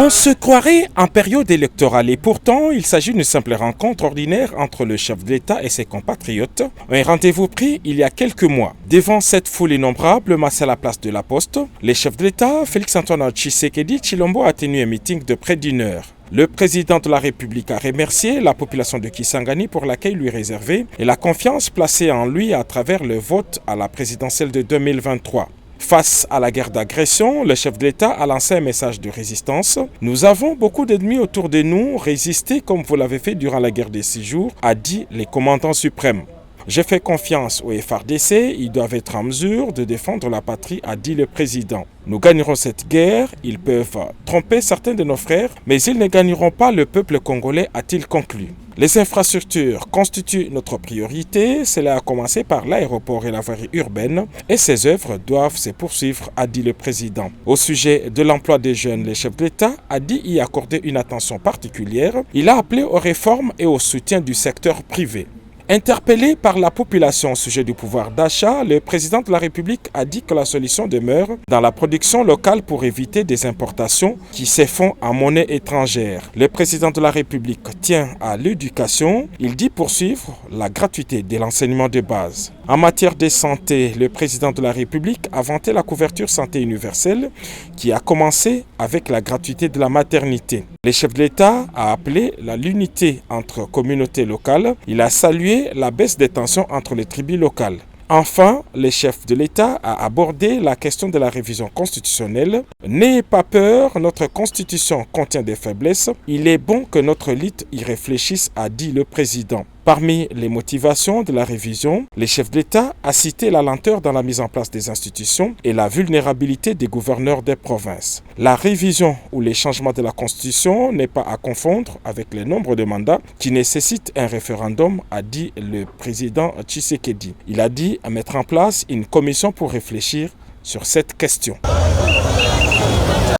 On se croirait en période électorale et pourtant il s'agit d'une simple rencontre ordinaire entre le chef de l'État et ses compatriotes. Un rendez-vous pris il y a quelques mois. Devant cette foule innombrable massée à la place de la Poste, le chef de l'État, Félix-Antoine Tshisekedi Tshilombo, a tenu un meeting de près d'une heure. Le président de la République a remercié la population de Kisangani pour l'accueil lui réservé et la confiance placée en lui à travers le vote à la présidentielle de 2023. Face à la guerre d'agression, le chef de l'État a lancé un message de résistance. « Nous avons beaucoup d'ennemis autour de nous, résistez comme vous l'avez fait durant la guerre des 6 jours », a dit le commandant suprême. « Je fais confiance au FARDC, ils doivent être en mesure de défendre la patrie », a dit le président. « Nous gagnerons cette guerre, ils peuvent tromper certains de nos frères, mais ils ne gagneront pas le peuple congolais », a-t-il conclu. Les infrastructures constituent notre priorité, cela a commencé par l'aéroport et la voirie urbaine et ces œuvres doivent se poursuivre, a dit le président. Au sujet de l'emploi des jeunes, le chef de l'État a dit y accorder une attention particulière. Il a appelé aux réformes et au soutien du secteur privé. Interpellé par la population au sujet du pouvoir d'achat, le président de la République a dit que la solution demeure dans la production locale pour éviter des importations qui se font en monnaie étrangère. Le président de la République tient à l'éducation. Il dit poursuivre la gratuité de l'enseignement de base. En matière de santé, le président de la République a vanté la couverture santé universelle qui a commencé avec la gratuité de la maternité. Le chef de l'État a appelé à l'unité entre communautés locales. Il a salué la baisse des tensions entre les tribus locales. Enfin, le chef de l'État a abordé la question de la révision constitutionnelle. « N'ayez pas peur, notre constitution contient des faiblesses. Il est bon que notre élite y réfléchisse », a dit le président. Parmi les motivations de la révision, le chef de l'État a cité la lenteur dans la mise en place des institutions et la vulnérabilité des gouverneurs des provinces. La révision ou les changements de la Constitution n'est pas à confondre avec le nombre de mandats qui nécessitent un référendum, a dit le président Tshisekedi. Il a dit à mettre en place une commission pour réfléchir sur cette question.